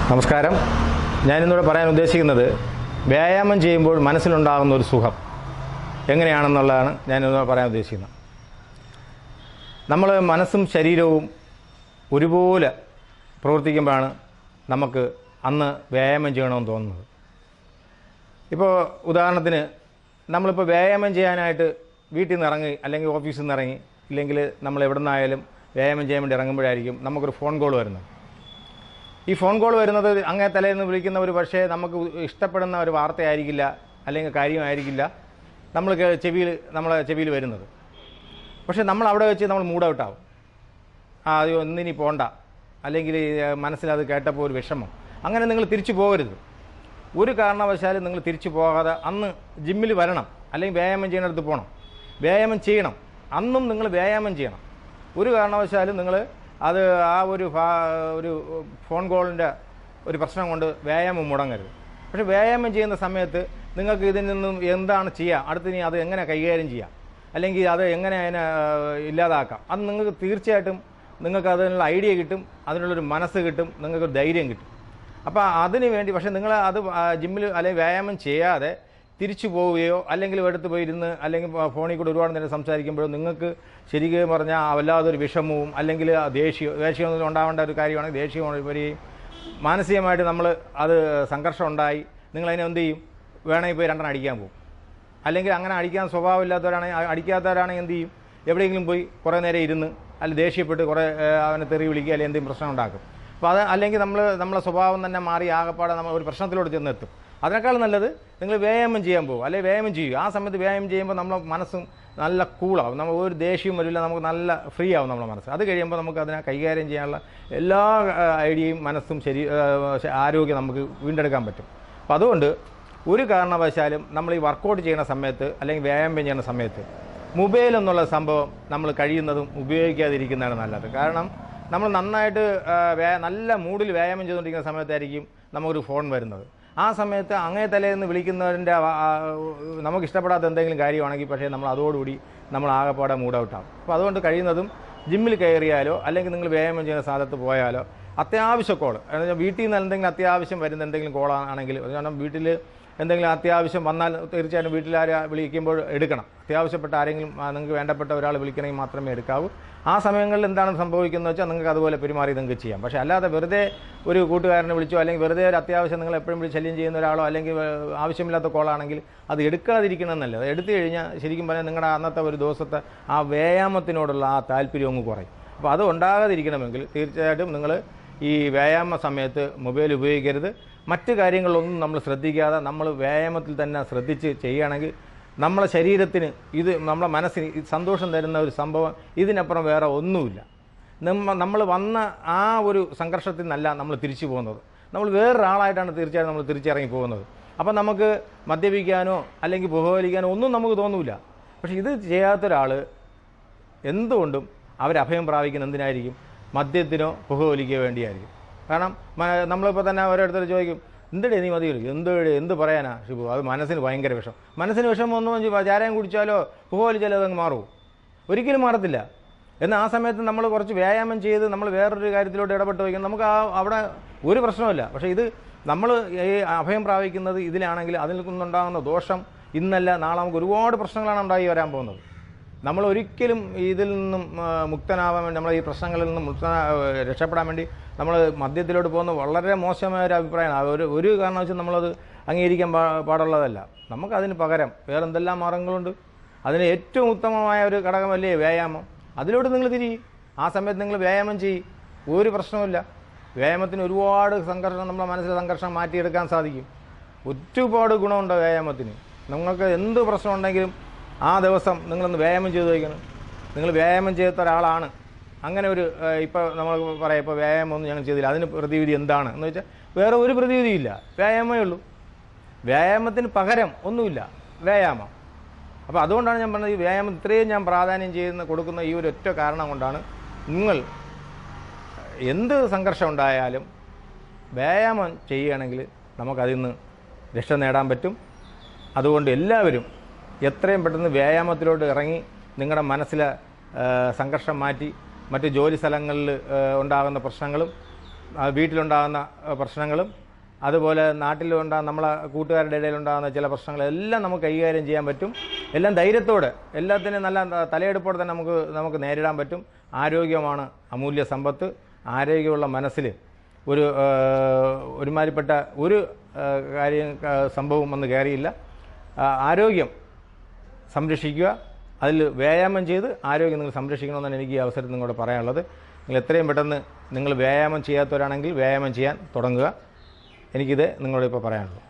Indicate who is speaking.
Speaker 1: നമസ്കാരം. ഞാനിന്നിവിടെ പറയാൻ ഉദ്ദേശിക്കുന്നത് വ്യായാമം ചെയ്യുമ്പോൾ മനസ്സിലുണ്ടാകുന്ന ഒരു സുഖം എങ്ങനെയാണെന്നുള്ളതാണ് ഞാനിവിടെ പറയാൻ ഉദ്ദേശിക്കുന്നത്. നമ്മൾ മനസ്സും ശരീരവും ഒരുപോലെ പ്രവർത്തിക്കുമ്പോഴാണ് നമുക്ക് അന്ന് വ്യായാമം ചെയ്യണമെന്ന് തോന്നുന്നത്. ഇപ്പോൾ ഉദാഹരണത്തിന് നമ്മളിപ്പോൾ വ്യായാമം ചെയ്യാനായിട്ട് വീട്ടിൽ നിന്ന് ഇറങ്ങി അല്ലെങ്കിൽ ഓഫീസിൽ നിന്ന് ഇറങ്ങി ഇല്ലെങ്കിൽ നമ്മൾ എവിടെ നിന്നായാലും വ്യായാമം ചെയ്യാൻ വേണ്ടി ഇറങ്ങുമ്പോഴായിരിക്കും നമുക്കൊരു ഫോൺ കോൾ വരുന്നത്. ഈ ഫോൺ കോൾ വരുന്നത് അങ്ങേ തലേന്ന് വിളിക്കുന്ന ഒരു പക്ഷേ നമുക്ക് ഇഷ്ടപ്പെടുന്ന ഒരു വാർത്തയായിരിക്കില്ല, അല്ലെങ്കിൽ കാര്യമായിരിക്കില്ല നമ്മളെ ചെവിയിൽ വരുന്നത്. പക്ഷേ നമ്മൾ അവിടെ വെച്ച് നമ്മൾ മൂഡ് ഔട്ടാവും. അയ്യോ ഇന്നിനി പോണ്ട, അല്ലെങ്കിൽ മനസ്സിലത് കേട്ടപ്പോൾ ഒരു വിഷമം. അങ്ങനെ നിങ്ങൾ തിരിച്ചു പോകരുത്. ഒരു കാരണവശാലും നിങ്ങൾ തിരിച്ചു പോകാതെ അന്ന് ജിമ്മിൽ വരണം, അല്ലെങ്കിൽ വ്യായാമം ചെയ്യുന്നിടത്ത് പോകണം, വ്യായാമം ചെയ്യണം. അന്നും നിങ്ങൾ വ്യായാമം ചെയ്യണം. ഒരു കാരണവശാലും നിങ്ങൾ അത് ഒരു ഫോൺ കോളിൻ്റെ ഒരു പ്രശ്നം കൊണ്ട് വ്യായാമം മുടങ്ങരുത്. പക്ഷേ വ്യായാമം ചെയ്യുന്ന സമയത്ത് നിങ്ങൾക്ക് ഇതിൽ നിന്നും എന്താണ് ചെയ്യുക, അടുത്തിനി അത് എങ്ങനെ കൈകാര്യം ചെയ്യാം, അല്ലെങ്കിൽ അത് എങ്ങനെ അതിനെ ഇല്ലാതാക്കാം, അത് നിങ്ങൾക്ക് തീർച്ചയായിട്ടും നിങ്ങൾക്ക് അതിനുള്ള ഐഡിയ കിട്ടും, അതിനുള്ളൊരു മനസ്സ് കിട്ടും, നിങ്ങൾക്കൊരു ധൈര്യം കിട്ടും. അപ്പോൾ അതിന് വേണ്ടി പക്ഷേ നിങ്ങൾ അത് ജിമ്മിൽ അല്ലെങ്കിൽ വ്യായാമം ചെയ്യാതെ തിരിച്ചു പോവുകയോ അല്ലെങ്കിൽ എടുത്ത് പോയിരുന്ന് അല്ലെങ്കിൽ ഫോണിൽ കൂടെ ഒരുപാട് നേരം സംസാരിക്കുമ്പോഴോ നിങ്ങൾക്ക് ശരിക്കും പറഞ്ഞാൽ വല്ലാതൊരു വിഷമവും അല്ലെങ്കിൽ ദേഷ്യം ഉണ്ടാവേണ്ട ഒരു കാര്യമാണെങ്കിൽ ദേഷ്യം വരികയും മാനസികമായിട്ട് നമ്മൾ അത് സംഘർഷം ഉണ്ടായി നിങ്ങളതിനെ എന്ത് ചെയ്യും, വേണമെങ്കിൽ പോയി രണ്ടെണ്ണം അടിക്കാൻ പോകും. അല്ലെങ്കിൽ അങ്ങനെ അടിക്കാൻ സ്വഭാവമില്ലാത്തവരാണെങ്കിൽ അടിക്കാത്തവരാണെങ്കിൽ എന്ത് ചെയ്യും, എവിടെയെങ്കിലും പോയി കുറേ നേരം ഇരുന്ന് അല്ലെങ്കിൽ ദേഷ്യപ്പെട്ട് കുറേ അവനെ തെറി വിളിക്കുക അല്ലെങ്കിൽ എന്തെങ്കിലും പ്രശ്നം ഉണ്ടാക്കും. അപ്പോൾ അത് അല്ലെങ്കിൽ നമ്മളെ സ്വഭാവം തന്നെ മാറി ആകെപ്പാടെ നമ്മൾ ഒരു പ്രശ്നത്തിലോട്ട് ചെന്നെത്തും. അതിനേക്കാൾ നല്ലത് നിങ്ങൾ വ്യായാമം ചെയ്യാൻ പോകും, അല്ലെങ്കിൽ വ്യായാമം ചെയ്യുക. ആ സമയത്ത് വ്യായാമം ചെയ്യുമ്പോൾ നമ്മളെ മനസ്സും നല്ല കൂളാവും, നമ്മൾ ഒരു ദേഷ്യവും വരില്ല, നമുക്ക് നല്ല ഫ്രീ ആവും നമ്മളെ മനസ്സ്. അത് കഴിയുമ്പോൾ നമുക്ക് അതിനെ കൈകാര്യം ചെയ്യാനുള്ള എല്ലാ ഐഡിയയും മനസ്സും ആരോഗ്യം നമുക്ക് വീണ്ടെടുക്കാൻ പറ്റും. അപ്പോൾ അതുകൊണ്ട് ഒരു കാരണവശാലും നമ്മൾ ഈ വർക്കൗട്ട് ചെയ്യുന്ന സമയത്ത് അല്ലെങ്കിൽ വ്യായാമം ചെയ്യുന്ന സമയത്ത് മൊബൈൽ എന്നുള്ള സംഭവം നമ്മൾ കഴിയുന്നതും ഉപയോഗിക്കാതിരിക്കുന്നതാണ് നല്ലത്. കാരണം നമ്മൾ നന്നായിട്ട് നല്ല മൂഡിൽ വ്യായാമം ചെയ്തുകൊണ്ടിരിക്കുന്ന സമയത്തായിരിക്കും നമുക്കൊരു ഫോൺ വരുന്നത്. ആ സമയത്ത് അങ്ങേ തലേന്ന് വിളിക്കുന്നവരുടെ നമുക്ക് ഇഷ്ടപ്പെടാത്ത എന്തെങ്കിലും കാര്യമാണെങ്കിൽ പക്ഷേ നമ്മൾ അതോടുകൂടി നമ്മൾ ആകെപ്പാടെ മൂഡ് ഔട്ടാകും. അപ്പോൾ അതുകൊണ്ട് കഴിയുന്നതും ജിമ്മിൽ കയറിയാലോ അല്ലെങ്കിൽ നിങ്ങൾ വ്യായാമം ചെയ്യുന്ന സ്ഥലത്ത് പോയാലോ അത്യാവശ്യ കോൾ, വീട്ടിൽ നിന്ന് എന്തെങ്കിലും അത്യാവശ്യം വരുന്ന എന്തെങ്കിലും കോളാണെങ്കിൽ, കാരണം വീട്ടിൽ എന്തെങ്കിലും അത്യാവശ്യം വന്നാൽ തീർച്ചയായിട്ടും വീട്ടിലാരെ വിളിക്കുമ്പോൾ എടുക്കണം. അത്യാവശ്യപ്പെട്ട ആരെങ്കിലും നിങ്ങൾക്ക് വേണ്ടപ്പെട്ട ഒരാൾ വിളിക്കണമെങ്കിൽ മാത്രമേ എടുക്കാവൂ. ആ സമയങ്ങളിൽ എന്താണ് സംഭവിക്കുന്നത് വെച്ചാൽ നിങ്ങൾക്ക് അതുപോലെ പെരുമാറി നിങ്ങൾക്ക് ചെയ്യാം. പക്ഷേ അല്ലാതെ വെറുതെ ഒരു കൂട്ടുകാരനെ വിളിച്ചോ അല്ലെങ്കിൽ വെറുതെ ഒരു അത്യാവശ്യം നിങ്ങൾ എപ്പോഴും ശല്യം ചെയ്യുന്ന ഒരാളോ അല്ലെങ്കിൽ ആവശ്യമില്ലാത്ത കോളാണെങ്കിൽ അത് എടുക്കാതിരിക്കണമെന്നല്ല. അത് എടുത്തു കഴിഞ്ഞാൽ ശരിക്കും പറഞ്ഞാൽ നിങ്ങളുടെ അന്നത്തെ ഒരു ദിവസത്തെ ആ വ്യായാമത്തിനോടുള്ള ആ താല്പര്യം അങ്ങ് കുറയും. അപ്പോൾ അത് ഉണ്ടാകാതിരിക്കണമെങ്കിൽ തീർച്ചയായിട്ടും നിങ്ങൾ ഈ വ്യായാമ സമയത്ത് മൊബൈൽ ഉപയോഗിക്കരുത്. മറ്റ് കാര്യങ്ങളൊന്നും നമ്മൾ ശ്രദ്ധിക്കാതെ നമ്മൾ വ്യായാമത്തിൽ തന്നെ ശ്രദ്ധിച്ച് ചെയ്യുകയാണെങ്കിൽ നമ്മളെ ശരീരത്തിന് ഇത് നമ്മളെ മനസ്സിന് സന്തോഷം തരുന്ന ഒരു സംഭവം ഇതിനപ്പുറം വേറെ ഒന്നുമില്ല. നമ്മൾ വന്ന ആ ഒരു സംഘർഷത്തിൽ നിന്നല്ല നമ്മൾ തിരിച്ചു പോകുന്നത്, നമ്മൾ വേറൊരാളായിട്ടാണ് തീർച്ചയായും നമ്മൾ തിരിച്ചിറങ്ങി പോകുന്നത്. അപ്പം നമുക്ക് മദ്യപിക്കാനോ അല്ലെങ്കിൽ പുകവലിക്കാനോ ഒന്നും നമുക്ക് തോന്നില്ല. പക്ഷേ ഇത് ചെയ്യാത്തൊരാൾ എന്തുകൊണ്ടും അവരഭയം പ്രാപിക്കുന്ന എന്തിനായിരിക്കും, മദ്യത്തിനോ പുകവലിക്കോ വേണ്ടിയായിരിക്കും. കാരണം നമ്മളിപ്പോൾ തന്നെ ഓരോരുത്തർ ചോദിക്കും, എന്തടേ നീ മതി, എന്ത് പറയാനാ ഷിബു, അത് മനസ്സിന് ഭയങ്കര വിഷം. മനസ്സിന് വിഷമൊന്നും ചാരായം കുടിച്ചാലോ പുകവലിച്ചാലോ അതങ്ങ് മാറുമോ? ഒരിക്കലും മാറത്തില്ല. എന്നാൽ ആ സമയത്ത് നമ്മൾ കുറച്ച് വ്യായാമം ചെയ്ത് നമ്മൾ വേറൊരു കാര്യത്തിലോട്ട് ഇടപെട്ട് വയ്ക്കണം, നമുക്ക് അവിടെ ഒരു പ്രശ്നമില്ല. പക്ഷേ ഇത് നമ്മൾ ഈ അഭയം പ്രാപിക്കുന്നത് ഇതിലാണെങ്കിൽ അതിൽ നിന്നുണ്ടാകുന്ന ദോഷം ഇന്നല്ല നാളെ നമുക്ക് ഒരുപാട് പ്രശ്നങ്ങളാണ് ഉണ്ടായി വരാൻ പോകുന്നത്. നമ്മൾ ഒരിക്കലും ഇതിൽ നിന്നും മുക്തനാവാൻ വേണ്ടി, നമ്മൾ ഈ പ്രശ്നങ്ങളിൽ നിന്നും രക്ഷപ്പെടാൻ വേണ്ടി നമ്മൾ മദ്യത്തിലോട്ട് പോകുന്നത് വളരെ മോശമായ ഒരു അഭിപ്രായമാണ്. ഒരു കാരണവശാലും നമ്മളത് അംഗീകരിക്കാൻ പാടുള്ളതല്ല. നമുക്കതിന് പകരം വേറെ എന്തെല്ലാം മാർഗങ്ങളുണ്ട്. അതിന് ഏറ്റവും ഉത്തമമായ ഒരു ഘടകമല്ലേ വ്യായാമം. അതിലോട്ട് നിങ്ങൾ തിരിയും. ആ സമയത്ത് നിങ്ങൾ വ്യായാമം ചെയ്യും, ഒരു പ്രശ്നവുമില്ല. വ്യായാമത്തിന് ഒരുപാട് സംഘർഷം, നമ്മുടെ മനസ്സിലെ സംഘർഷം മാറ്റിയെടുക്കാൻ സാധിക്കും. ഒരുപാട് ഗുണമുണ്ട് വ്യായാമത്തിന്. നിങ്ങൾക്ക് എന്ത് പ്രശ്നം ഉണ്ടെങ്കിലും ആ ദിവസം നിങ്ങളൊന്ന് വ്യായാമം ചെയ്ത് വയ്ക്കണം. നിങ്ങൾ വ്യായാമം ചെയ്യാത്ത ഒരാളാണ്, അങ്ങനെ ഒരു ഇപ്പോൾ നമ്മൾ പറയാം, ഇപ്പോൾ വ്യായാമമൊന്നും ഞങ്ങൾ ചെയ്തില്ല, അതിന് പ്രതിവിധി എന്താണ് എന്ന് വെച്ചാൽ വേറെ ഒരു പ്രതിവിധിയില്ല, വ്യായാമമേ ഉള്ളൂ. വ്യായാമത്തിന് പകരം ഒന്നുമില്ല വ്യായാമം. അപ്പോൾ അതുകൊണ്ടാണ് ഞാൻ പറഞ്ഞത്, ഈ വ്യായാമം ഇത്രയും ഞാൻ പ്രാധാന്യം കൊടുക്കുന്ന ഈ ഒരു ഒറ്റ കാരണം കൊണ്ടാണ്. നിങ്ങൾ എന്ത് സംഘർഷം ഉണ്ടായാലും വ്യായാമം ചെയ്യുകയാണെങ്കിൽ നമുക്കതിൽ നിന്ന് രക്ഷ നേടാൻ പറ്റും. അതുകൊണ്ട് എല്ലാവരും എത്രയും പെട്ടെന്ന് വ്യായാമത്തിലോട്ട് ഇറങ്ങി നിങ്ങളുടെ മനസ്സിലെ സംഘർഷം മാറ്റി മറ്റ് ജോലി സ്ഥലങ്ങളിൽ ഉണ്ടാകുന്ന പ്രശ്നങ്ങളും വീട്ടിലുണ്ടാകുന്ന പ്രശ്നങ്ങളും അതുപോലെ നാട്ടിലുണ്ടാകുന്ന നമ്മളെ കൂട്ടുകാരുടെ ഇടയിലുണ്ടാകുന്ന ചില പ്രശ്നങ്ങളെല്ലാം നമുക്ക് കൈകാര്യം ചെയ്യാൻ പറ്റും. എല്ലാം ധൈര്യത്തോടെ, എല്ലാത്തിനും നല്ല തലയെടുപ്പോടെ തന്നെ നമുക്ക് നേരിടാൻ പറ്റും. ആരോഗ്യമാണ് അമൂല്യ സമ്പത്ത്. ആരോഗ്യമുള്ള മനസ്സിൽ ഒരുമാതിരിപ്പെട്ട ഒരു സംഭവം വന്ന് കയറിയില്ല. ആരോഗ്യം സംരക്ഷിക്കുക, അതിൽ വ്യായാമം ചെയ്ത് ആരോഗ്യം നിങ്ങൾ സംരക്ഷിക്കണമെന്നാണ് എനിക്ക് ഈ അവസരത്തിൽ നിങ്ങളോട് പറയാനുള്ളത്. നിങ്ങൾ എത്രയും പെട്ടെന്ന് നിങ്ങൾ വ്യായാമം ചെയ്യാത്തവരാണെങ്കിൽ വ്യായാമം ചെയ്യാൻ തുടങ്ങുക. എനിക്കിത് നിങ്ങളോട് ഇപ്പോൾ പറയാനുള്ളൂ.